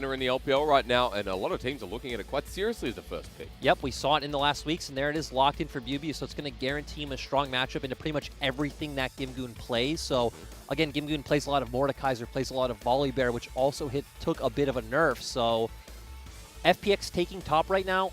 in the LPL right now, and a lot of teams are looking at it quite seriously as the first pick. Yep, we saw it in the last weeks, and there it is locked in for BiuBiu, so it's going to guarantee him a strong matchup into pretty much everything that Gimgoon plays. So, again, Gimgoon plays a lot of Mordekaiser, plays a lot of Volibear, which also took a bit of a nerf. So, FPX taking top right now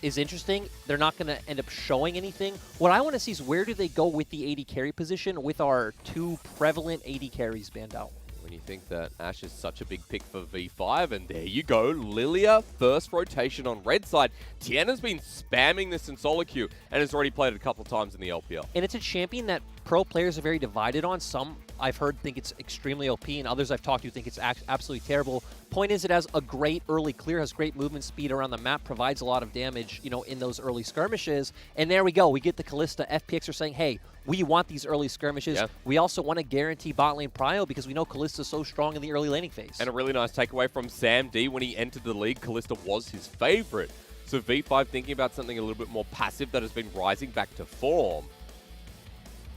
is interesting. They're not going to end up showing anything. What I want to see is where do they go with the AD carry position with our two prevalent AD carries banned out. When you think that Ashe is such a big pick for V5, and there you go, Lillia, first rotation on red side. Tian has been spamming this in solo queue and has already played it a couple of times in the LPL. And it's a champion that pro players are very divided on. Some I've heard think it's extremely OP, and others I've talked to think it's absolutely terrible. Point is, it has a great early clear, has great movement speed around the map, provides a lot of damage, you know, in those early skirmishes. And there we go. We get the Kalista. FPX are saying, hey, we want these early skirmishes. Yeah. We also want to guarantee bot lane prio because we know Kalista's so strong in the early laning phase. And a really nice takeaway from Sam D. When he entered the league, Kalista was his favorite. So V5 thinking about something a little bit more passive that has been rising back to form.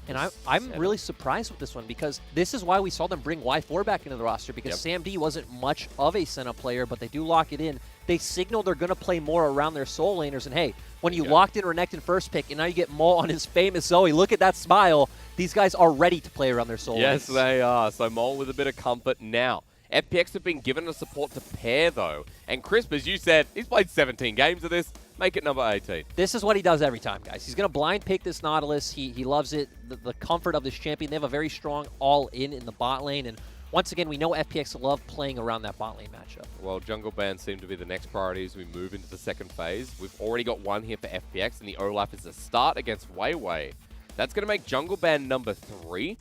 And I'm really surprised with this one because this is why we saw them bring Y4 back into the roster because Sam D wasn't much of a Senna player, but they do lock it in. They signal they're going to play more around their soul laners. And hey, when you locked in Renekton first pick and now you get Maul on his famous Zoe, look at that smile. These guys are ready to play around their soul laners. Yes, they are. So Maul with a bit of comfort now. FPX have been given the support to pair, though. And Crisp, as you said, he's played 17 games of this. Make it number 18. This is what he does every time, guys. He's going to blind pick this Nautilus. He loves it. The comfort of this champion. They have a very strong all-in the bot lane. And once again, we know FPX love playing around that bot lane matchup. Well, jungle bans seem to be the next priority as we move into the second phase. We've already got one here for FPX, and the Olaf is a start against weiwei. That's going to make jungle ban number 3.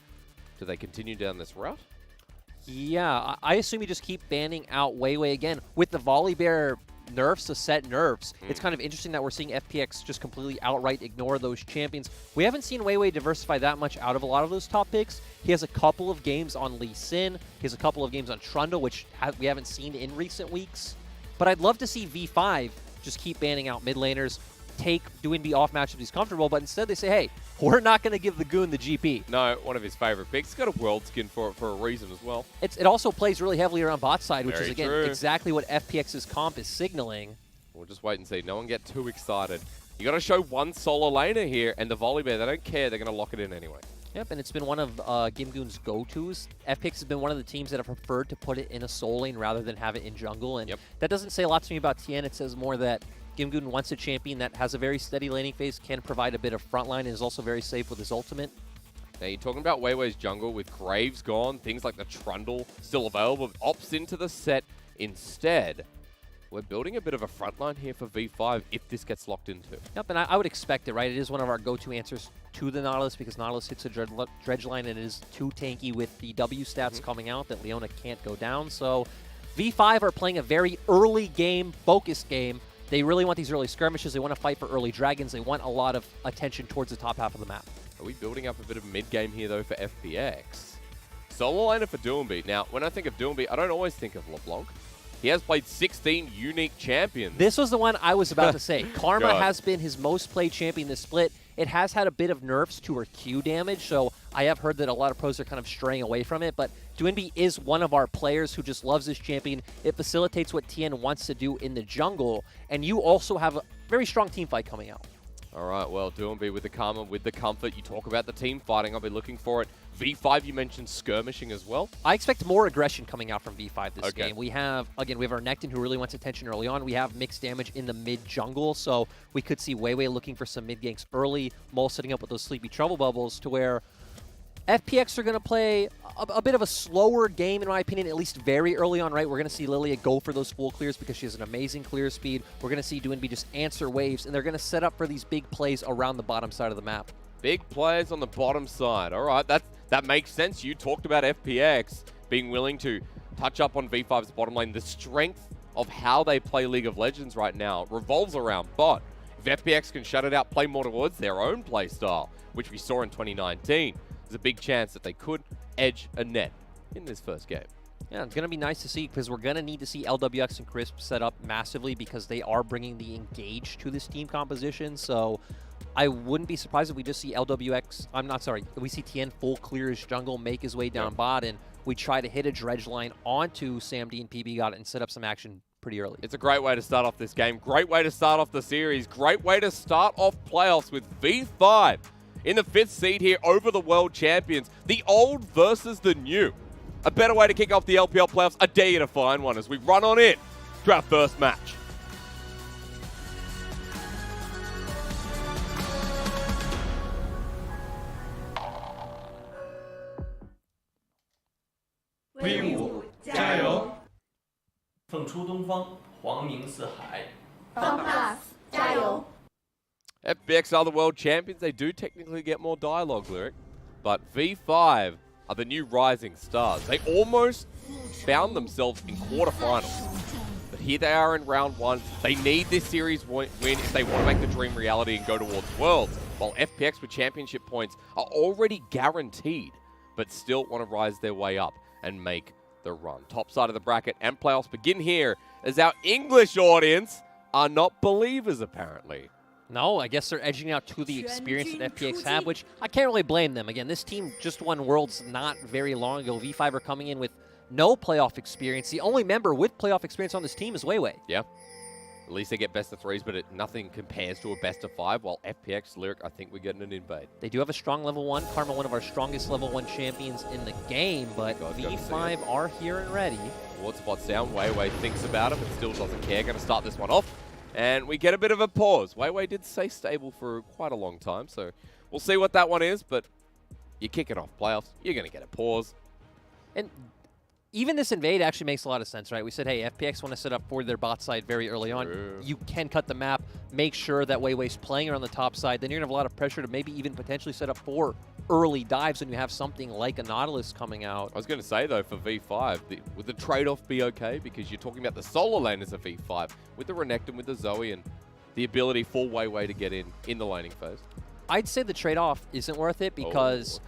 Do they continue down this route? Yeah, I assume you just keep banning out weiwei again. With the Volibear nerfs, the Sett nerfs, it's kind of interesting that we're seeing FPX just completely outright ignore those champions. We haven't seen weiwei diversify that much out of a lot of those top picks. He has a couple of games on Lee Sin. He has a couple of games on Trundle, which we haven't seen in recent weeks. But I'd love to see V5 just keep banning out mid laners, take Doinb off matchups he's comfortable, but instead they say, hey, we're not going to give the Goon the GP. No, one of his favorite picks. He's got a world skin for it for a reason as well. It also plays really heavily around bot side, which Very is, again, true. exactly what FPX's comp is signaling. We'll just wait and see. No one get too excited. You got to show one solo laner here, and the Volibear, they don't care. They're going to lock it in anyway. Yep, and it's been one of Gimgoon's go-tos. FPX has been one of the teams that have preferred to put it in a soul lane rather than have it in jungle, and that doesn't say a lot to me about Tian. It says more that Gimgoon wants a champion that has a very steady laning phase, can provide a bit of frontline, and is also very safe with his ultimate. Now, you're talking about weiwei's jungle with Graves gone, things like the Trundle still available, opts into the Sett instead. We're building a bit of a frontline here for V5 if this gets locked into. Yep, and I would expect it, right? It is one of our go-to answers to the Nautilus because Nautilus hits a dredge line and it is too tanky with the W stats coming out that Leona can't go down. So V5 are playing a very early game, focused game. They really want these early skirmishes. They want to fight for early dragons. They want a lot of attention towards the top half of the map. Are we building up a bit of mid-game here, though, for FPX? Solo laner for Doinb. Now, when I think of Doinb, I don't always think of LeBlanc. He has played 16 unique champions. This was the one I was about to say. Karma has been his most played champion this split. It has had a bit of nerfs to her Q damage, so I have heard that a lot of pros are kind of straying away from it, but Doinb is one of our players who just loves this champion. It facilitates what Tian wants to do in the jungle, and you also have a very strong team fight coming out. All right, well, Doinb with the Karma, with the comfort. You talk about the team fighting. I'll be looking for it. V5, you mentioned skirmishing as well. I expect more aggression coming out from V5 this game. We have, again, we have our Renekton who really wants attention early on. We have mixed damage in the mid-jungle, so we could see weiwei looking for some mid-ganks early, Maul setting up with those sleepy trouble bubbles to where FPX are going to play a bit of a slower game, in my opinion, at least very early on, right? We're going to see Lillia go for those full clears because she has an amazing clear speed. We're going to see Doinb just answer waves, and they're going to set up for these big plays around the bottom side of the map. Big plays on the bottom side. All right, that makes sense. You talked about FPX being willing to touch up on V5's bottom lane. The strength of how they play League of Legends right now revolves around bot. If FPX can shut it out, play more towards their own play style, which we saw in 2019, there's a big chance that they could edge a net in this first game. Yeah, it's going to be nice to see because we're going to need to see Lwx and Crisp set up massively because they are bringing the engage to this team composition. So I wouldn't be surprised if we just see Lwx, I'm not sorry, we see Tian full clear his jungle, make his way down bot, and we try to hit a dredge line onto SamD and ppgod and set up some action pretty early. It's a great way to start off this game. Great way to start off the series. Great way to start off playoffs with V5 in the 5th seed here over the world champions. The old versus the new. A better way to kick off the LPL playoffs. I dare you to find one as we run on in to our first match. BiuBiu 加油！凤出东方，黄明四海。FunPlus 加油！ FPX are the world champions. They do technically get more dialogue, Lyric, but V5 are the new rising stars. They almost found themselves in quarterfinals, but here they are in round 1. They need this series win if they want to make the dream reality and go towards Worlds, while FPX with championship points are already guaranteed, but still want to rise their way up and make the run. Top side of the bracket and playoffs begin here as our English audience are not believers, apparently. No, I guess they're edging out to the experience that FPX have, which I can't really blame them. Again, this team just won Worlds not very long ago. V5 are coming in with no playoff experience. The only member with playoff experience on this team is weiwei. Yeah. At least they get best of 3s, but nothing compares to a best of 5, while FPX, Lyric, I think we're getting an invade. They do have a strong level 1. Karma, one of our strongest level 1 champions in the game, but V5 are here and ready. Ward spots down. weiwei thinks about it, but still doesn't care. Going to start this one off. And we get a bit of a pause. weiwei did stay stable for quite a long time, so we'll see what that one is, but you kick it off playoffs, you're going to get a pause. And even this invade actually makes a lot of sense, right? We said, hey, FPX want to set up for their bot side very early on. True. You can cut the map, make sure that weiwei's playing around the top side. Then you're going to have a lot of pressure to maybe even potentially set up for early dives when you have something like a Nautilus coming out. I was going to say, though, for V5, would the trade-off be okay? Because you're talking about the solo lane as a V5, with the Renekton, with the Zoe, and the ability for weiwei to get in the laning phase. I'd say the trade-off isn't worth it because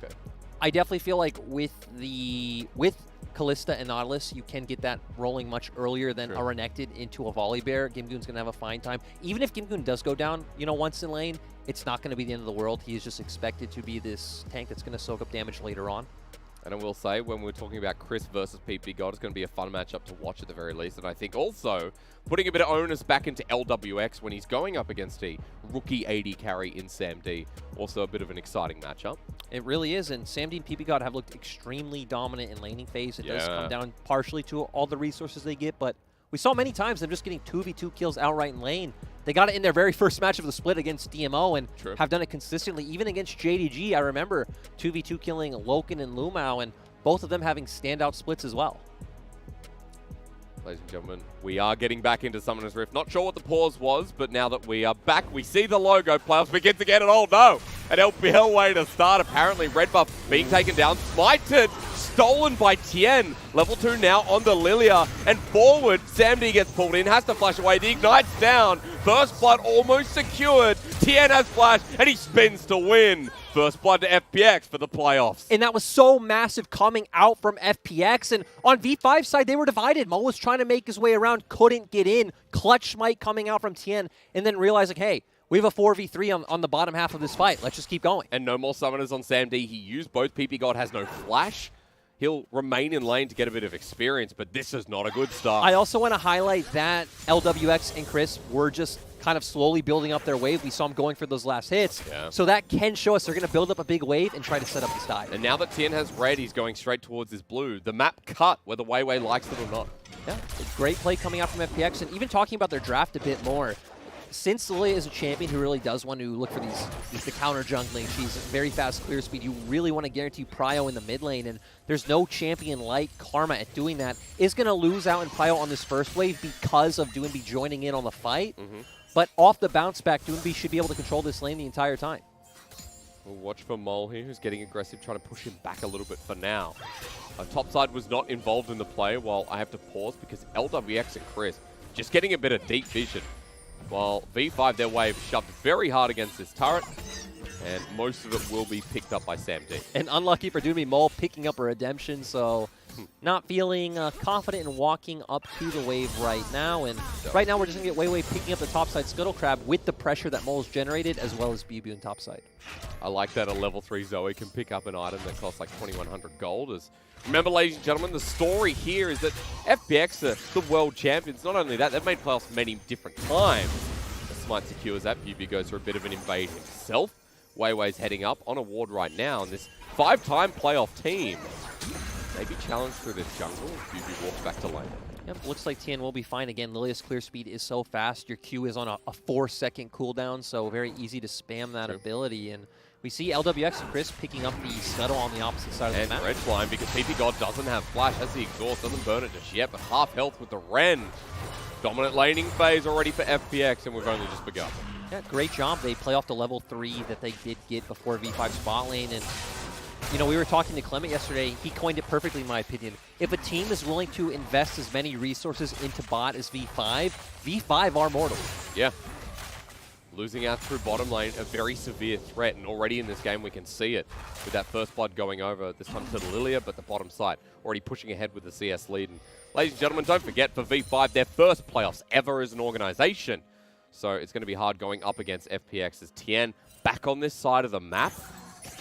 I definitely feel like with Kalista and Nautilus, you can get that rolling much earlier than a Renekton into a Volibear. Gimgoon's going to have a fine time. Even if Gimgoon does go down, once in lane, it's not going to be the end of the world. He is just expected to be this tank that's going to soak up damage later on. And I will say, when we're talking about Chris versus ppgod, it's going to be a fun matchup to watch at the very least. And I think also putting a bit of onus back into Lwx when he's going up against a rookie AD carry in SamD. Also a bit of an exciting matchup. It really is, and SamD and ppgod have looked extremely dominant in laning phase. It does come down partially to all the resources they get, but we saw many times them just getting 2v2 kills outright in lane. They got it in their very first match of the split against DMO and have done it consistently. Even against JDG, I remember 2v2 killing Loken and Lumao, and both of them having standout splits as well. Ladies and gentlemen, we are getting back into Summoner's Rift. Not sure what the pause was, but now that we are back, we see the logo. Playoffs begin to get it all. No! An LPL way to start. Apparently, red buff being taken down. Smited! Stolen by Tian. Level 2 now on the Lillia. And forward, SamD gets pulled in, has to flash away. The Ignite's down. First blood almost secured. Tian has flash, and he spins to win. First blood to FPX for the playoffs. And that was so massive coming out from FPX. And on V5 side, they were divided. Mo was trying to make his way around, couldn't get in. Clutch smite coming out from Tian, and then realizing, hey, we have a 4v3 on the bottom half of this fight. Let's just keep going. And no more summoners on SamD. He used both. ppgod has no flash. He'll remain in lane to get a bit of experience, but this is not a good start. I also want to highlight that Lwx and Chris were just kind of slowly building up their wave. We saw them going for those last hits. So that can show us they're going to build up a big wave and try to set up this dive. And now that Tian has red, he's going straight towards his blue. The map cut, whether weiwei likes it or not. Yeah, great play coming out from FPX. And even talking about their draft a bit more, since Lillia is a champion who really does want to look for the counter jungling, she's very fast clear speed. You really want to guarantee prio in the mid lane, and there's no champion like Karma at doing that. Is going to lose out in prio on this first wave because of Doinb joining in on the fight. But off the bounce back, Doinb should be able to control this lane the entire time. We'll watch for Mole here, who's getting aggressive, trying to push him back a little bit for now. Topside was not involved in the play, while I have to pause because Lwx and Chris just getting a bit of deep vision. While V5, their wave shoved very hard against this turret, and most of it will be picked up by SamD. And unlucky for Doinb, Mole picking up a redemption, so not feeling confident in walking up to the wave right now. And right now we're just going to get weiwei picking up the topside Scuttle Crab with the pressure that Mole's generated, as well as BiuBiu in topside. I like that a level 3 Zoe can pick up an item that costs like 2,100 gold. Remember, ladies and gentlemen, the story here is that FPX are the world champions. Not only that, they've made playoffs many different times. The Smite secures that. BiuBiu goes through a bit of an invade himself. weiwei's heading up on a ward right now, and this 5-time playoff team maybe challenged through the jungle. BiuBiu walks back to lane. Yep, looks like Tian will be fine. Again, Lillia's clear speed is so fast. Your Q is on a 4-second cooldown, so very easy to spam that ability. And we see Lwx and Chris picking up the Scuttle on the opposite side of the map. And red line because ppgod doesn't have flash, has the exhaust, doesn't burn it just yet, but half health with the Ren. Dominant laning phase already for FPX, and we've only just begun. Yeah, great job. They play off the level 3 that they did get before V5's bot lane. And, you know, we were talking to Clement yesterday. He coined it perfectly, in my opinion. If a team is willing to invest as many resources into bot as V5, V5 are mortal. Yeah. Losing out through bottom lane, a very severe threat, and already in this game we can see it with that first blood going over, this time to Lillia, but the bottom side already pushing ahead with the CS lead. And ladies and gentlemen, don't forget, for V5, their first playoffs ever as an organization. So it's going to be hard going up against FPX as Tian back on this side of the map.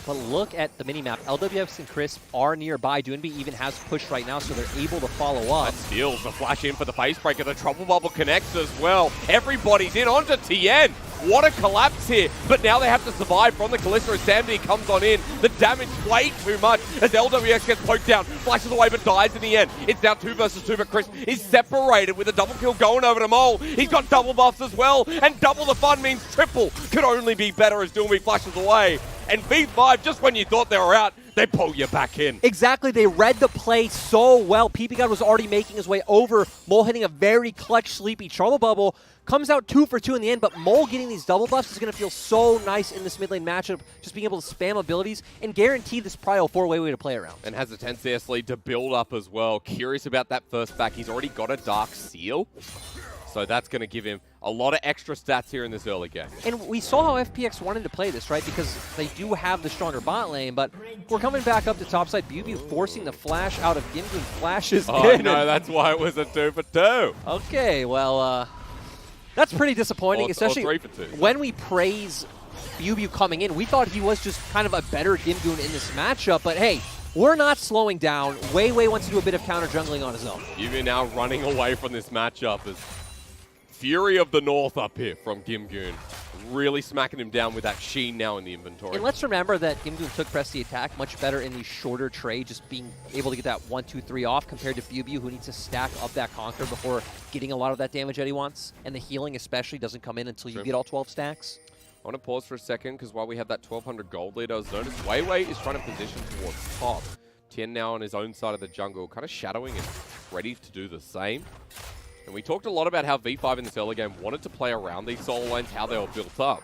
But look at the mini-map. Lwx and Chris are nearby. Doinb even has push right now, so they're able to follow up. That steals the flash in for the face breaker. The trouble bubble connects as well. Everybody's in onto Tian. What a collapse here. But now they have to survive from the Kalista as Samdi comes on in. The damage way too much as Lwx gets poked down. Flashes away but dies in the end. It's now 2 versus 2, but Chris is separated with a double kill going over to Mole. He's got double buffs as well. And double the fun means triple. Could only be better as Doinb flashes away. And V5, just when you thought they were out, they pull you back in. Exactly. They read the play so well. ppgod was already making his way over. Mole hitting a very clutch, sleepy trouble bubble. Comes out 2 for 2 in the end, but Mole getting these double buffs is going to feel so nice in this mid lane matchup, just being able to spam abilities and guarantee this prio for weiwei to play around. And has a 10 CS lead to build up as well. Curious about that first back. He's already got a Dark Seal. So that's going to give him a lot of extra stats here in this early game. And we saw how FPX wanted to play this, right? Because they do have the stronger bot lane, but we're coming back up to topside. BiuBiu forcing the flash out of Gimgoon. Flashes in. No, that's why it was a 2 for 2. Okay, well, that's pretty disappointing, especially 3 for 2. when we praise BiuBiu coming in. We thought he was just kind of a better Gimgoon in this matchup, but hey, we're not slowing down. weiwei wants to do a bit of counter jungling on his own. BiuBiu now running away from this matchup as Fury of the North up here from Gimgoon. Really smacking him down with that sheen now in the inventory. And let's remember that Gimgoon took press the attack much better in these shorter trades, just being able to get that 1, 2, 3 off compared to BiuBiu, who needs to stack up that Conquer before getting a lot of that damage that he wants. And the healing especially doesn't come in until you get all 12 stacks. I want to pause for a second because while we have that 1,200 gold lead, I was noticed weiwei is trying to position towards top. Tian now on his own side of the jungle, kind of shadowing and ready to do the same. And we talked a lot about how V5 in this early game wanted to play around these solo lanes, how they were built up.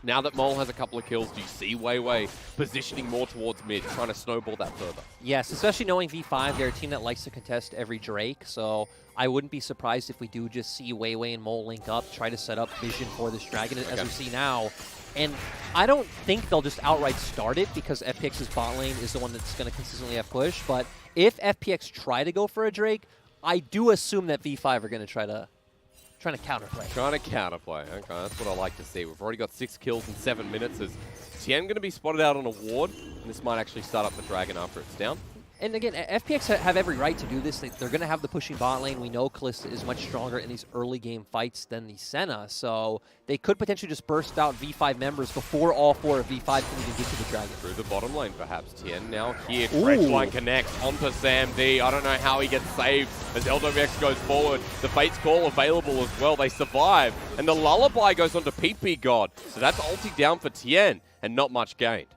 Now that Mole has a couple of kills, do you see weiwei positioning more towards mid, trying to snowball that further? Yes, especially knowing V5, they're a team that likes to contest every Drake, so I wouldn't be surprised if we do just see weiwei and Mole link up, try to set up vision for this dragon, as we see now. And I don't think they'll just outright start it because FPX's bot lane is the one that's going to consistently have push, but if FPX try to go for a Drake, I do assume that V5 are going to trying to counterplay. Trying to counterplay. Okay, that's what I like to see. We've already got 6 kills in 7 minutes. Is Tian going to be spotted out on a ward? And this might actually start up the dragon after it's down. And again, FPX have every right to do this. They're going to have the pushing bot lane. We know Kalista is much stronger in these early game fights than the Senna, so they could potentially just burst out V5 members before all 4 of V5 can even get to the dragon. Through the bottom lane, perhaps. Tian now here. Trench line connects onto Sam D. I don't know how he gets saved as Lwx goes forward. The Fate's Call available as well. They survive. And the Lullaby goes onto ppgod. So that's ulti down for Tian and not much gained.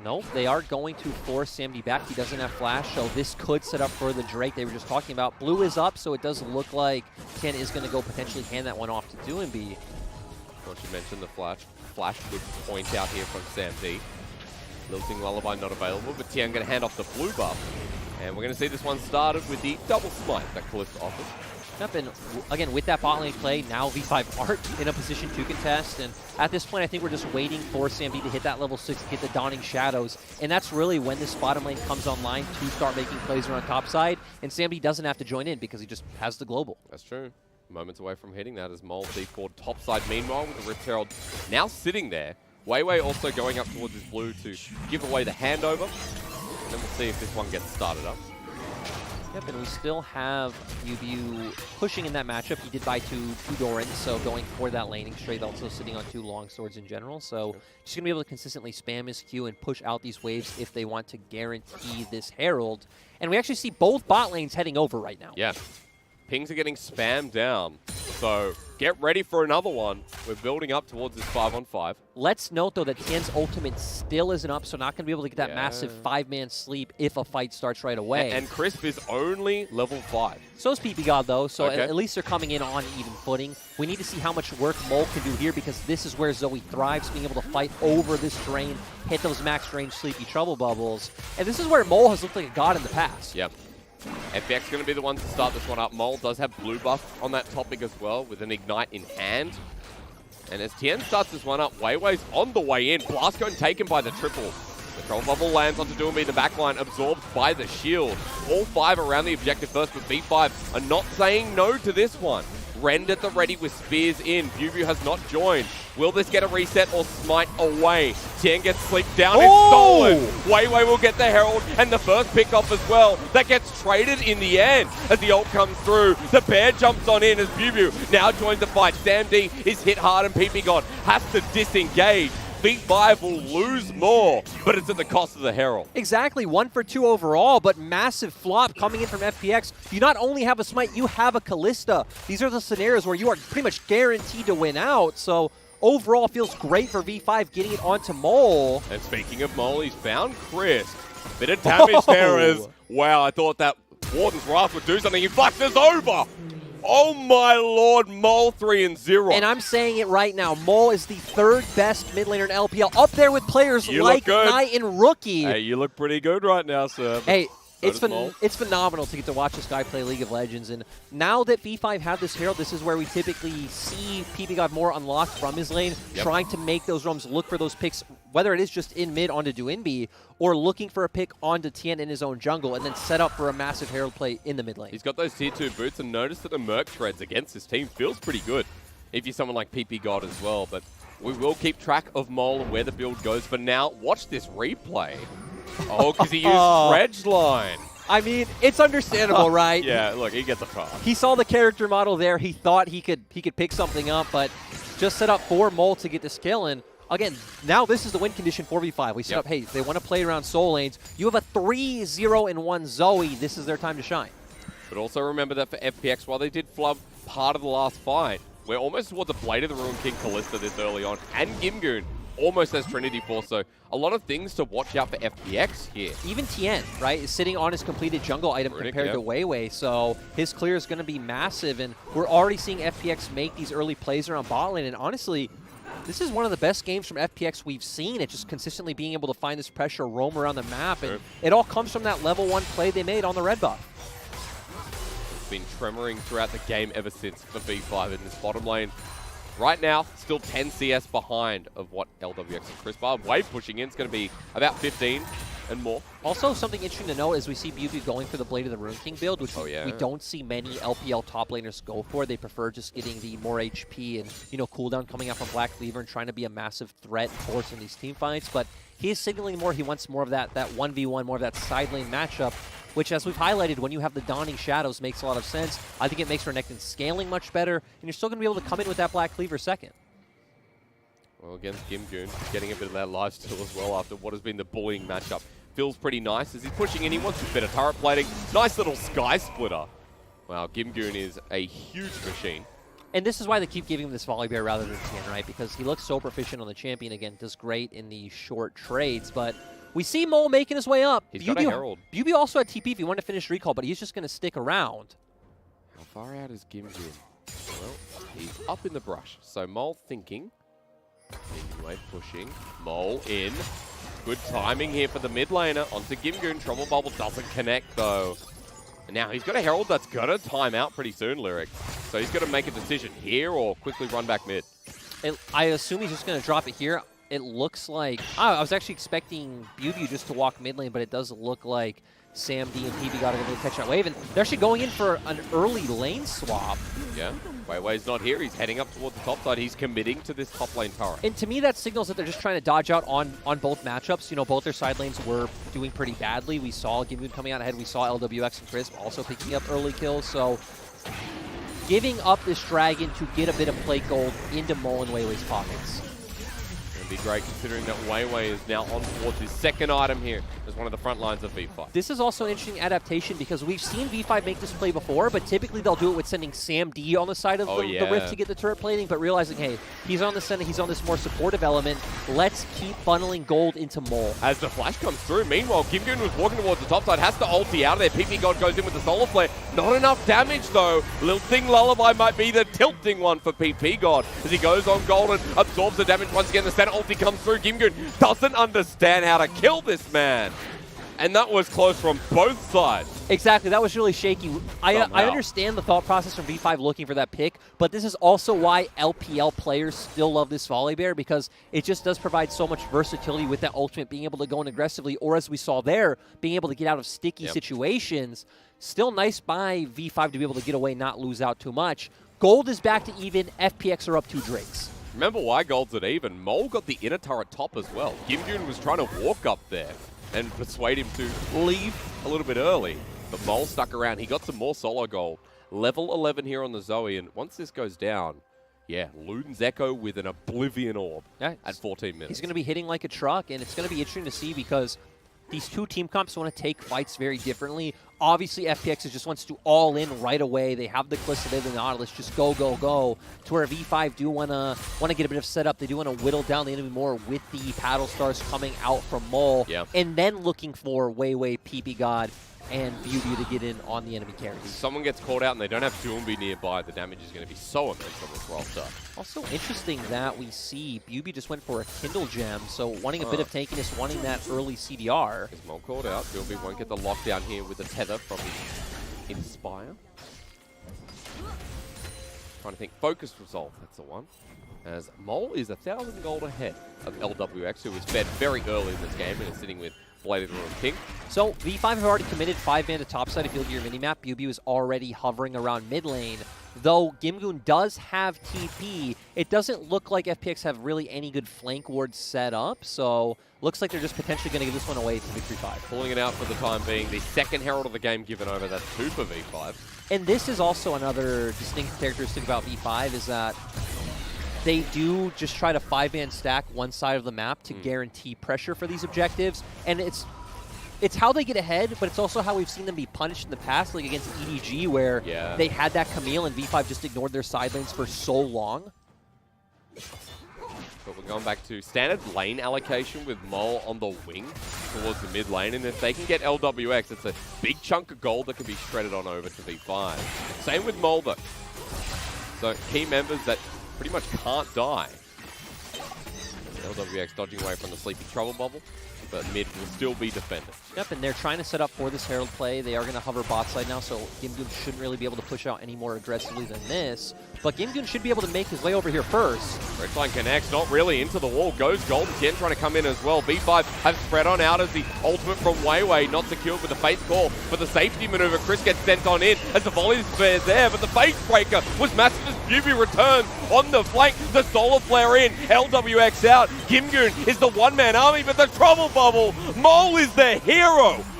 No, they are going to force Samdi back. He doesn't have flash, so this could set up for the Drake they were just talking about. Blue is up, so it does look like Tian is going to go potentially hand that one off to Doinb. Once you mentioned the flash good point out here from Sam D. Lilting Lullaby not available, but Tian going to hand off the blue buff. And we're going to see this one started with the double smite that Kalista offers. Yep, and again, with that bot lane play, now V5 aren't in a position to contest, and at this point, I think we're just waiting for SamD to hit that level 6, to get the Dawning Shadows, and that's really when this bottom lane comes online to start making plays around top side, and SamD doesn't have to join in because he just has the global. That's true. Moments away from hitting that as Mole D4 topside. Meanwhile, with the Rift Herald now sitting there, weiwei also going up towards his blue to give away the handover, and then we'll see if this one gets started up. Yep, and we still have BiuBiu pushing in that matchup. He did buy two Dorans, so going for that laning straight, also sitting on 2 long swords in general. So just going to be able to consistently spam his Q and push out these waves if they want to guarantee this Herald. And we actually see both bot lanes heading over right now. Yeah. Pings are getting spammed down, so get ready for another one. We're building up towards this 5-on-5. Let's note, though, that Tian's ultimate still isn't up, so not going to be able to get that massive 5-man sleep if a fight starts right away. And Crisp is only level 5. So is ppgod, though, so at least they're coming in on even footing. We need to see how much work Mole can do here, because this is where Zoe thrives, being able to fight over this drain, hit those max range sleepy trouble bubbles. And this is where Mole has looked like a god in the past. Yep. FPX going to be the one to start this one up. Mole does have blue buff on that topic as well, with an Ignite in hand. And as Tian starts this one up, weiwei's on the way in. Blast Cone taken by the triple. The trouble bubble lands onto Doinb in the backline, absorbed by the shield. All 5 around the objective first, but V5 are not saying no to this one. Rend at the ready with spears in. BiuBiu has not joined. Will this get a reset or smite away? Tian gets sleep down and stolen. weiwei will get the Herald and the first pick off as well. That gets traded in the end as the ult comes through. The bear jumps on in as BiuBiu now joins the fight. SamD is hit hard and ppgod has to disengage. V5 will lose more, but it's at the cost of the Herald. Exactly, 1 for 2 overall, but massive flop coming in from FPX. You not only have a smite, you have a Kalista. These are the scenarios where you are pretty much guaranteed to win out, so overall feels great for V5 getting it onto Mole. And speaking of Mole, he's found Crisp. Bit of damage there as, wow, I thought that Warden's Wrath would do something. He flashes over. Oh my lord, Mole 3-0. And I'm saying it right now, Mole is the 3rd best mid laner in LPL, up there with players like Knight and Rookie. Hey, you look pretty good right now, sir. Hey, it's phenomenal to get to watch this guy play League of Legends, and now that V5 have this Herald, this is where we typically see ppgod more unlocked from his lane, trying to make those roams, look for those picks, whether it is just in mid onto Doinb, or looking for a pick onto Tian in his own jungle, and then set up for a massive Herald play in the mid lane. He's got those tier 2 boots, and notice that the Merc Treads against this team feels pretty good if you're someone like ppgod as well, but we will keep track of Mole and where the build goes. For now, watch this replay. Oh, because he used Dredge Line. I mean, it's understandable, right? Yeah, look, he gets a pass. He saw the character model there. He thought he could pick something up, but just set up for Mole to get this kill. And again, now this is the win condition for V5. We set up, hey, they want to play around soul lanes. You have a 3-0-1 Zoe. This is their time to shine. But also remember that for FPX, while they did flub part of the last fight, we're almost towards a Blade of the Ruin King Kalista this early on, and Gimgoon almost as Trinity Force, so a lot of things to watch out for FPX here. Even Tian, right, is sitting on his completed jungle item compared to weiwei, so his clear is going to be massive, and we're already seeing FPX make these early plays around bot lane, and honestly, this is one of the best games from FPX we've seen. It's just consistently being able to find this pressure, roam around the map, and it all comes from that level 1 play they made on the red buff. It's been tremoring throughout the game ever since for V5 in this bottom lane. Right now, still 10 CS behind of what Lwx and Crisp are. Wave pushing in is going to be about 15 and more. Also, something interesting to note is we see BiuBiu going for the Blade of the Ruin King build, which we don't see many LPL top laners go for. They prefer just getting the more HP and, you know, cooldown coming out from Black Cleaver and trying to be a massive threat force in these team fights. But he is signaling more. He wants more of that 1v1, more of that side lane matchup, which, as we've highlighted, when you have the Dawning Shadows, makes a lot of sense. I think it makes Renekton scaling much better, and you're still going to be able to come in with that Black Cleaver second. Well, against Gimgoon, getting a bit of that lifesteal as well after what has been the bullying matchup. Feels pretty nice as he's pushing in. He wants a bit of turret plating. Nice little Sky Splitter. Wow, Gimgoon is a huge machine. And this is why they keep giving him this Volibear rather than Tian, right? Because he looks so proficient on the champion again, does great in the short trades, but we see Mole making his way up. He's got a Herald. BiuBiu also had TP if he wanted to finish recall, but he's just going to stick around. How far out is Gimgoon? Well, he's up in the brush. So Mole thinking. Anyway, pushing. Mole in. Good timing here for the mid laner. Onto Gimgoon. Trouble Bubble doesn't connect, though. And now he's got a Herald that's going to time out pretty soon, Lwx. So he's got to make a decision here or quickly run back mid. I assume he's just going to drop it here. It looks like... I was actually expecting BiuBiu just to walk mid lane, but it does look like Sam D and ppgod are going to catch that wave. And they're actually going in for an early lane swap. Yeah, weiwei's not here. He's heading up towards the top side. He's committing to this top lane turret. And to me, that signals that they're just trying to dodge out on both matchups. You know, both their side lanes were doing pretty badly. We saw Gimgoon coming out ahead. We saw Lwx and Crisp also picking up early kills. So giving up this dragon to get a bit of plate gold into Mole and weiwei's pockets. Be great considering that weiwei is now on towards his second item here as one of the front lines of V5. This is also an interesting adaptation because we've seen V5 make this play before, but typically they'll do it with sending Sam D on the side of the Rift to get the turret plating, but realizing, hey, he's on the center, he's on this more supportive element. Let's keep funneling gold into Mole. As the flash comes through, meanwhile, Gimgoon was walking towards the top side, has to ulti out of there. ppgod goes in with the solar flare. Not enough damage though. Lilting Lullaby might be the tilting one for ppgod as he goes on gold and absorbs the damage once again. The center ulti comes through. Gimgoon doesn't understand how to kill this man. And that was close from both sides. Exactly, that was really shaky. I understand the thought process from V5 looking for that pick, but this is also why LPL players still love this Volibear, because it just does provide so much versatility with that ultimate, being able to go in aggressively, or as we saw there, being able to get out of sticky situations. Still nice by V5 to be able to get away, not lose out too much. Gold is back to even, FPX are up 2 Drakes. Remember why gold's at even. Mole got the inner turret top as well. Gimgoon was trying to walk up there and persuade him to leave a little bit early. But Mole stuck around. He got some more solo gold. Level 11 here on the Zoe. And once this goes down, yeah, Luden's Echo with an Oblivion Orb at 14 minutes. He's going to be hitting like a truck, and it's going to be interesting to see because these two team comps want to take fights very differently. Obviously, FPX just wants to all in right away. They have the Kalista, they have the Nautilus, just go, go, go. To where V5 do want to get a bit of setup. They do want to whittle down the enemy more with the Paddle Stars coming out from Mole. Yeah. And then looking for weiwei, ppgod, and BiuBiu to get in on the enemy carries. If someone gets called out and they don't have Doinb nearby, the damage is going to be so immense on this roster. Also interesting that we see BiuBiu just went for a Kindle Gem, so wanting a bit of tankiness, wanting that early CDR. Is Mole called out? Doinb won't get the lockdown here with the tether from his Inspire. Trying to think. Focus Resolve, that's the one. As Mole is 1,000 gold ahead of Lwx, who was fed very early in this game and is sitting with Bladed Ruin King. So V5 have already committed 5-man to topside. If you look at your minimap, BiuBiu is already hovering around mid lane. Though Gimgoon does have TP, it doesn't look like FPX have really any good flank wards set up. So looks like they're just potentially going to give this one away to Victory 5. Pulling it out for the time being. The second Herald of the game given over. That's 2 for V5. And this is also another distinct characteristic about V5 is that they do just try to 5-man stack one side of the map to guarantee pressure for these objectives. And it's how they get ahead, but it's also how we've seen them be punished in the past, like against EDG, where they had that Camille and V5 just ignored their side lanes for so long. But we're going back to standard lane allocation with Mole on the wing towards the mid lane. And if they can get Lwx, it's a big chunk of gold that can be shredded on over to V5. Same with Mole, though. So key members that pretty much can't die. Lwx dodging away from the Sleepy Trouble Bubble, but mid will still be defended. Yep, and they're trying to set up for this Herald play. They are going to hover bot side now, so Gimgoon shouldn't really be able to push out any more aggressively than this. But Gimgoon should be able to make his way over here first. Redline connects, not really into the wall. Goes gold. Tian trying to come in as well. V5 have spread on out as the ultimate from weiwei, not secured with the Faith Call. For the safety maneuver, Chris gets sent on in as the volley is there, but the Faith Breaker was massive as BiuBiu returns on the flank. The Solar Flare in, Lwx out. Gimgoon is the one-man army, but the Trouble Bubble, Mole is the hero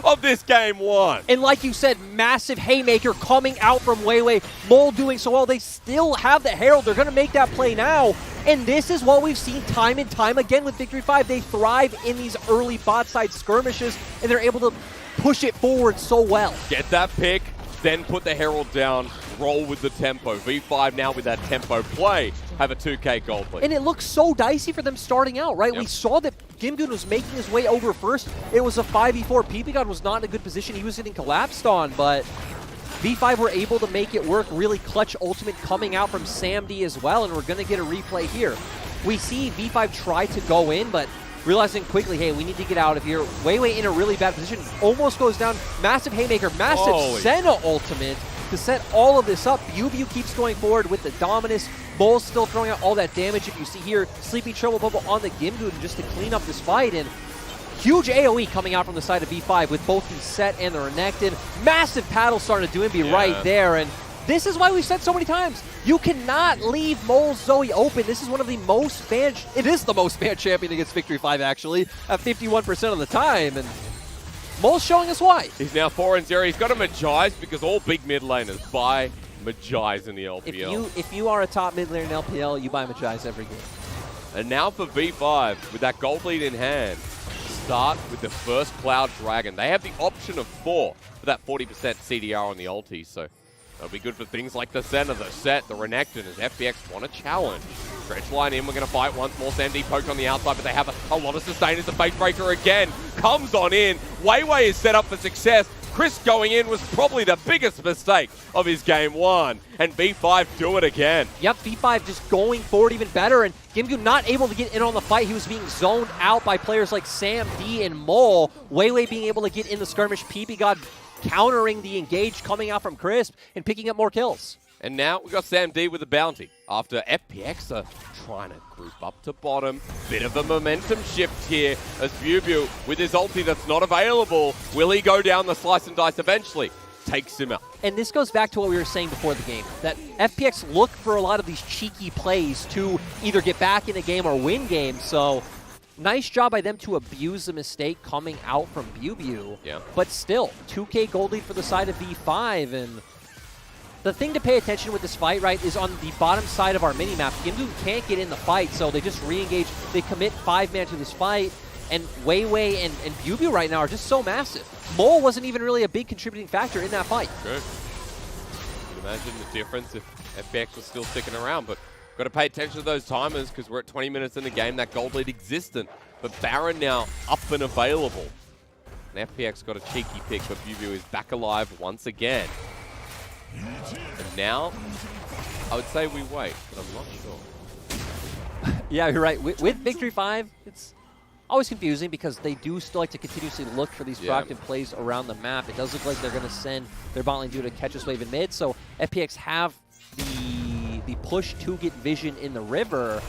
of this game 1. And like you said, massive haymaker coming out from weiwei. Mole doing so well. They still have the Herald. They're going to make that play now. And this is what we've seen time and time again with Victory 5. They thrive in these early bot side skirmishes, and they're able to push it forward so well. Get that pick, then put the Herald down, roll with the tempo. V5 now with that tempo play have a 2K gold lead. And it looks so dicey for them starting out, right? Yep. We saw that Gimgoon was making his way over first. It was a 5v4. ppgod was not in a good position. He was getting collapsed on, but V5 were able to make it work. Really clutch ultimate coming out from Sam D as well, and we're going to get a replay here. We see V5 try to go in, but realizing quickly, hey, we need to get out of here. weiwei in a really bad position, almost goes down. Massive haymaker, massive Senna ultimate to set all of this up. BiuBiu keeps going forward with the dominance. Mole's still throwing out all that damage. If you see here, Sleepy Trouble Bubble on the Gimgoon just to clean up this fight. And huge AoE coming out from the side of V5 with both the Sett and the Renekton. Massive paddle starting to Doinb right there. And this is why we've said so many times, you cannot leave Mole's Zoe open. This is one of the most banned, it is the most banned champion against Victory 5 actually, at 51% of the time. And Mole's showing us why. He's now 4-0. He's got a Magize because all big mid laners buy Magize in the LPL. If you are a top mid laner in LPL, you buy Magize every game. And now for V5, with that gold lead in hand, start with the first Cloud Dragon. They have the option of 4 for that 40% CDR on the ulti, so that'll be good for things like the Senna, the Sett, the Renekton, as FPX want a challenge. Stretch line in, we're going to fight once more. Sandy poked on the outside, but they have a lot of sustain as the Fate Breaker again comes on in. weiwei is set up for success. Chris going in was probably the biggest mistake of his game 1, and V5 do it again. Yep, V5 just going forward even better, and Gimgoon not able to get in on the fight. He was being zoned out by players like Sam D and Mole. weiwei being able to get in the skirmish. ppgod countering the engage coming out from Crisp and picking up more kills. And now we got Sam D with a bounty after FPX are trying to group up to bottom. Bit of a momentum shift here as BiuBiu with his ulti that's not available. Will he go down the slice and dice eventually? Takes him out. And this goes back to what we were saying before the game, that FPX look for a lot of these cheeky plays to either get back in a game or win games. So nice job by them to abuse the mistake coming out from BiuBiu. Yeah. But still, 2K gold lead for the side of V5. And the thing to pay attention with this fight, right, is on the bottom side of our minimap. Gimgoon can't get in the fight, so they just re-engage. They commit 5-man to this fight. And weiwei and BiuBiu right now are just so massive. Mole wasn't even really a big contributing factor in that fight. Good. You can imagine the difference if FPX was still sticking around, but got to pay attention to those timers because we're at 20 minutes in the game. That gold lead existent, but Baron now up and available. And FPX got a cheeky pick, but BiuBiu is back alive once again. And now, I would say we wait, but I'm not sure. Yeah, you're right. With Victory 5, it's always confusing because they do still like to continuously look for these proactive plays around the map. It does look like they're going to send their bot lane duo to catch this wave in mid, so FPX have the push to get vision in the river,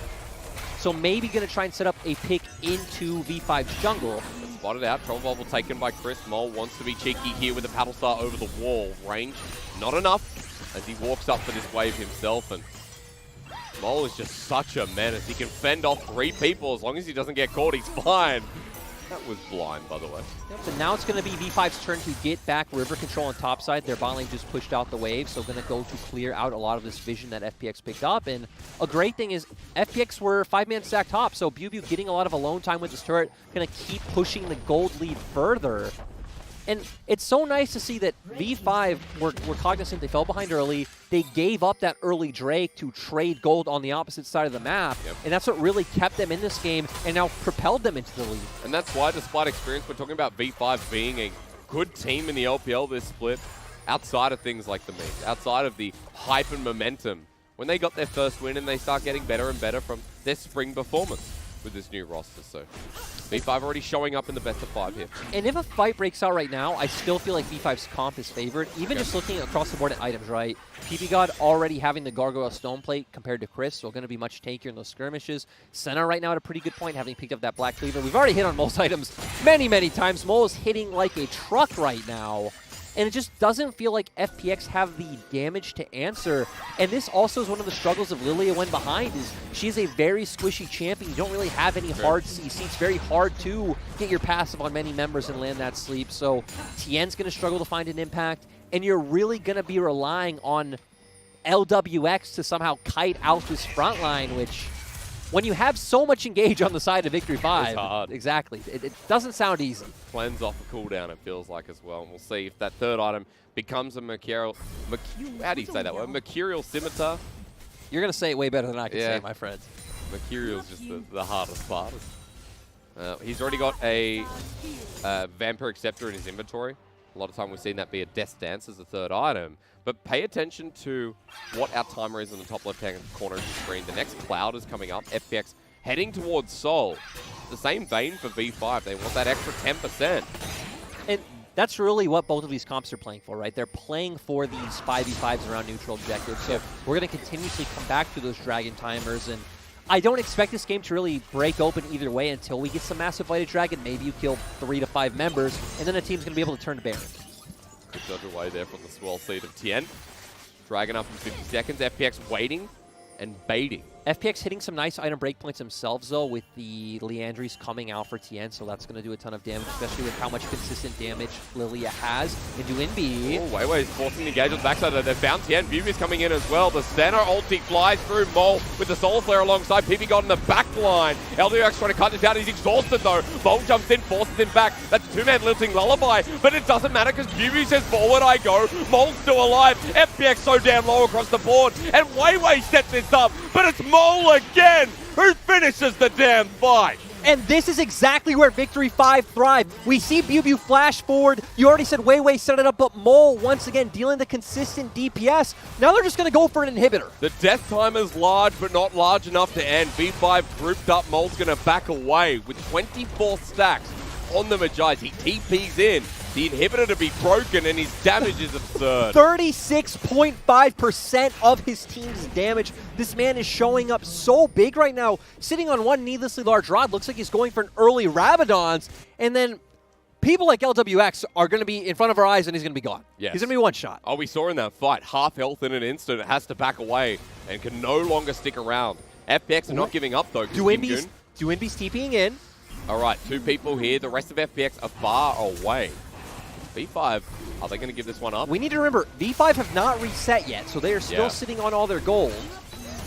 so maybe going to try and set up a pick into V5's jungle. Spotted out, Trouble Bubble taken by Chris. Mole wants to be cheeky here with the Paddle Star over the wall. Range, not enough, as he walks up for this wave himself, and Mole is just such a menace. He can fend off 3 people. As long as he doesn't get caught, he's fine. That was blind, by the way. Yep, so now it's going to be V5's turn to get back river control on top side. Their bot lane just pushed out the wave, so going to go to clear out a lot of this vision that FPX picked up. And a great thing is FPX were 5-man stack top, so BiuBiu getting a lot of alone time with this turret, going to keep pushing the gold lead further. And it's so nice to see that V5 were cognizant they fell behind early. They gave up that early Drake to trade gold on the opposite side of the map. Yep. And that's what really kept them in this game and now propelled them into the lead. And that's why, despite experience, we're talking about V5 being a good team in the LPL this split, outside of things like the memes, outside of the hype and momentum. When they got their first win and they start getting better and better from their spring performance with this new roster. So V5 already showing up in the best of 5 here. And if a fight breaks out right now, I still feel like V5's comp is favored. Even just looking across the board at items, right? ppgod already having the Gargoyle Stone Plate compared to Chris, so going to be much tankier in those skirmishes. Senna right now at a pretty good point, having picked up that Black Cleaver. We've already hit on most items many, many times. Mole is hitting like a truck right now. And it just doesn't feel like FPX have the damage to answer. And this also is one of the struggles of Lillia when behind, is she's a very squishy champion. You don't really have any hard CC. It's very hard to get your passive on many members and land that sleep. So Tian's going to struggle to find an impact. And you're really going to be relying on Lwx to somehow kite out this front line, which, when you have so much engage on the side of Victory 5, it's hard. Exactly. It doesn't sound easy. Cleanse off a cooldown, it feels like, as well. And we'll see if that third item becomes a mercurial how do you say that word? Mercurial Scimitar? You're going to say it way better than I can say it, my friend. Mercurial's just the hardest part. He's already got a Vampire Acceptor in his inventory. A lot of time we've seen that be a Death Dance as a third item. But pay attention to what our timer is in the top left-hand corner of the screen. The next cloud is coming up. FPX heading towards Seoul. The same vein for V5. They want that extra 10%. And that's really what both of these comps are playing for, right? They're playing for these 5v5s around neutral objectives. So we're going to continuously come back to those Dragon timers. And I don't expect this game to really break open either way until we get some massive Lighted Dragon. Maybe you kill 3 to 5 members, and then a team's going to be able to turn to Baron. Good dodge away there from the swell seed of Tian. Dragon up in 50 seconds. FPX waiting and baiting. FPX hitting some nice item breakpoints themselves, though, with the Leandries coming out for Tian, so that's going to do a ton of damage, especially with how much consistent damage Lillia has. And Doinb. Oh, weiwei is forcing the engage on the backside. They've found Tian. BiuBiu is coming in as well. The Senna ulti flies through Mole with the Soul Flare alongside ppgod in the back line. Lwx trying to cut this out. He's exhausted, though. Mole jumps in, forces him back. That's a two-man lilting lullaby, but it doesn't matter because BiuBiu says, forward I go. Mole's still alive. FPX so damn low across the board, and weiwei sets this up, but it's Mole again who finishes the damn fight. And this is exactly where Victory 5 thrive. We see BiuBiu flash forward. You already said weiwei set it up, but Mole, once again, dealing the consistent DPS. Now they're just going to go for an inhibitor. The death time is large, but not large enough to end. V5 grouped up. Mole's going to back away with 24 stacks on the Magi's. He TPs in. The inhibitor to be broken, and his damage is absurd. 36.5% of his team's damage. This man is showing up so big right now, sitting on one needlessly large rod. Looks like he's going for an early Rabadon's, and then people like Lwx are going to be in front of our eyes, and he's going to be gone. Yes. He's going to be one shot. Oh, we saw in that fight, half health in an instant. It has to back away and can no longer stick around. FPX are not giving up, though. Doinb's TPing in. All right, 2 people here. The rest of FPX are far away. V5, are they going to give this one up? We need to remember, V5 have not reset yet, so they are still sitting on all their gold.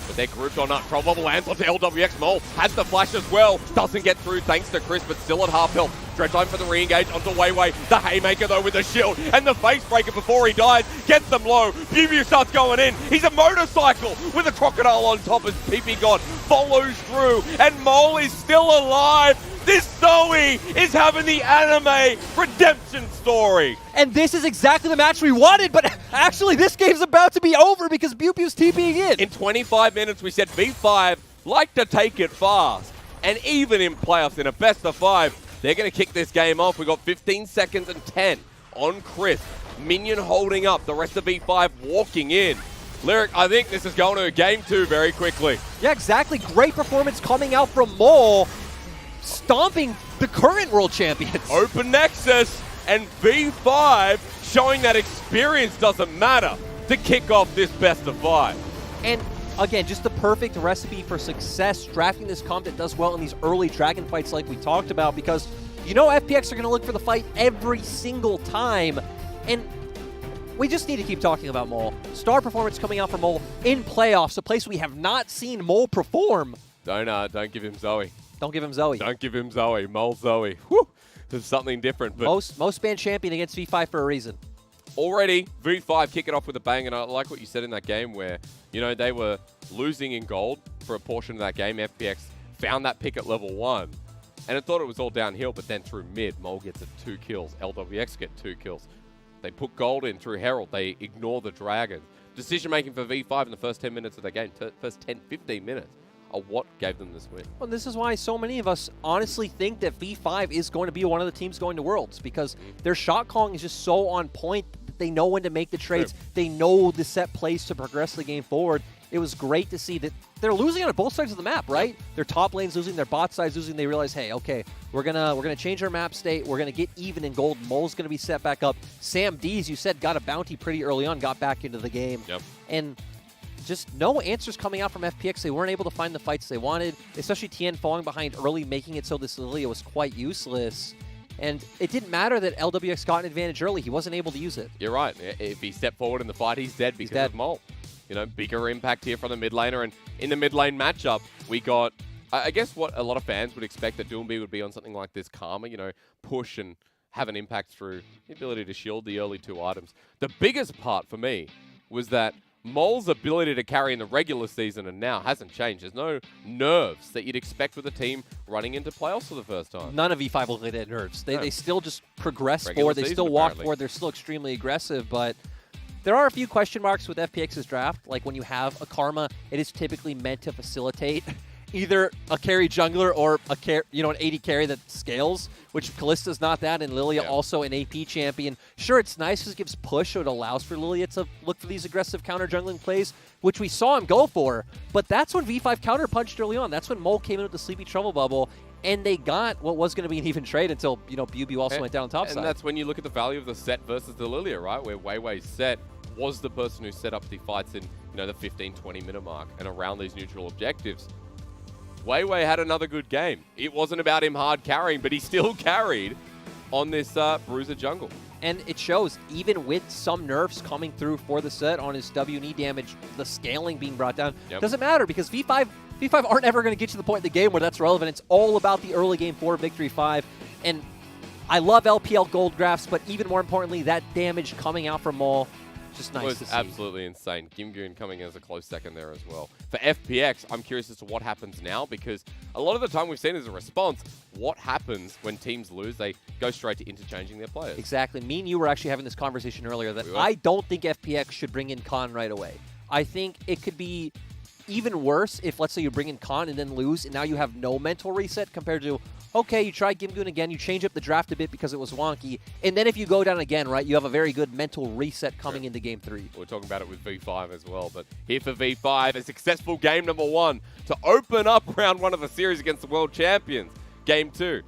But they're grouped on up. Trouble bubble lands onto Lwx. Mole has the flash as well. Doesn't get through thanks to Chris, but still at half health. Dread time for the re-engage onto weiwei. The Haymaker, though, with the shield. And the face breaker before he dies. Gets them low. BiuBiu starts going in. He's a motorcycle with a crocodile on top as ppgod follows through. And Mole is still alive. This Zoe is having the anime redemption story. And this is exactly the match we wanted, but actually this game's about to be over because BiuBiu's TPing in. In 25 minutes, we said V5 like to take it fast. And even in playoffs, in a best of 5, they're going to kick this game off. We got 15 seconds and 10 on Chris. Minion holding up, the rest of V5 walking in. Lyric, I think this is going to a game 2 very quickly. Yeah, exactly. Great performance coming out from Mole, stomping the current world champions. Open Nexus and V5 showing that experience doesn't matter to kick off this best of 5. And again, just the perfect recipe for success, drafting this comp that does well in these early dragon fights like we talked about, because you know FPX are going to look for the fight every single time. And we just need to keep talking about Mole. Star performance coming out for Mole in playoffs, a place we have not seen Mole perform. Don't give him Zoe. Don't give him Zoe. Don't give him Zoe. Mole Zoe. Whew. There's something different. But most banned champion against V5 for a reason. Already, V5 kick it off with a bang, and I like what you said in that game where, you know, they were losing in gold for a portion of that game. FPX found that pick at level 1, and it thought it was all downhill, but then through mid, Mole gets 2 kills. Lwx get 2 kills. They put gold in through Herald. They ignore the Dragon. Decision-making for V5 in the first 10 minutes of the game, first 10, 15 minutes. Are what gave them this win. Well, this is why so many of us honestly think that V5 is going to be one of the teams going to Worlds, because their shot calling is just so on point. They know when to make the trades. They know the set plays to progress the game forward. It was great to see that they're losing on both sides of the map, right? Their top lane's losing, their bot side's losing. They realize, hey, okay, we're gonna change our map state. We're gonna get even in gold. Mole's gonna be set back up. Sam D's, you said, got a bounty pretty early on, got back into the game. Yep. And just no answers coming out from FPX. They weren't able to find the fights they wanted, especially Tian falling behind early, making it so this Lillia was quite useless. And it didn't matter that Lwx got an advantage early. He wasn't able to use it. You're right. If he stepped forward in the fight, he's dead because of Mole. You know, bigger impact here from the mid laner. And in the mid lane matchup, we got, I guess, what a lot of fans would expect that Doinb would be on something like this Karma, you know, push and have an impact through the ability to shield the early 2 items. The biggest part for me was that Mole's ability to carry in the regular season and now hasn't changed. There's no nerves that you'd expect with a team running into playoffs for the first time. None of V5 look like they had nerves. They still just progress forward. They still walk forward. They're still extremely aggressive, but there are a few question marks with FPX's draft. Like when you have a Karma, it is typically meant to facilitate. either a carry jungler or an AD carry that scales, which Kalista's not that, and Lillia also an AP champion. Sure, it's nice because it gives push, so it allows for Lillia to look for these aggressive counter jungling plays, which we saw him go for, but that's when V5 counter punched early on. That's when Mole came in with the Sleepy Trouble Bubble, and they got what was going to be an even trade until, BiuBiu also went down on top side. And that's when you look at the value of the Sett versus the Lillia, right? Where weiwei's Sett was the person who set up the fights in, the 15-20 minute mark and around these neutral objectives. weiwei had another good game. It wasn't about him hard carrying, but he still carried on this Bruiser jungle. And it shows, even with some nerfs coming through for the Sett on his WE damage, the scaling being brought down, doesn't matter because V5 aren't ever going to get to the point in the game where that's relevant. It's all about the early game for Victory 5. And I love LPL gold graphs, but even more importantly, that damage coming out from Mole, just nice to see. Absolutely insane. Gimgoon coming as a close second there as well. For FPX, I'm curious as to what happens now, because a lot of the time we've seen as a response, what happens when teams lose, they go straight to interchanging their players. Exactly. Me and you were actually having this conversation earlier that I don't think FPX should bring in Khan right away. I think it could be even worse if, let's say, you bring in Khan and then lose, and now you have no mental reset compared to, okay, you try Gimgoon again, you change up the draft a bit because it was wonky, and then if you go down again, right, you have a very good mental reset coming into Game 3. We're talking about it with V5 as well, but here for V5, a successful game number 1 to open up round 1 of the series against the world champions. Game 2.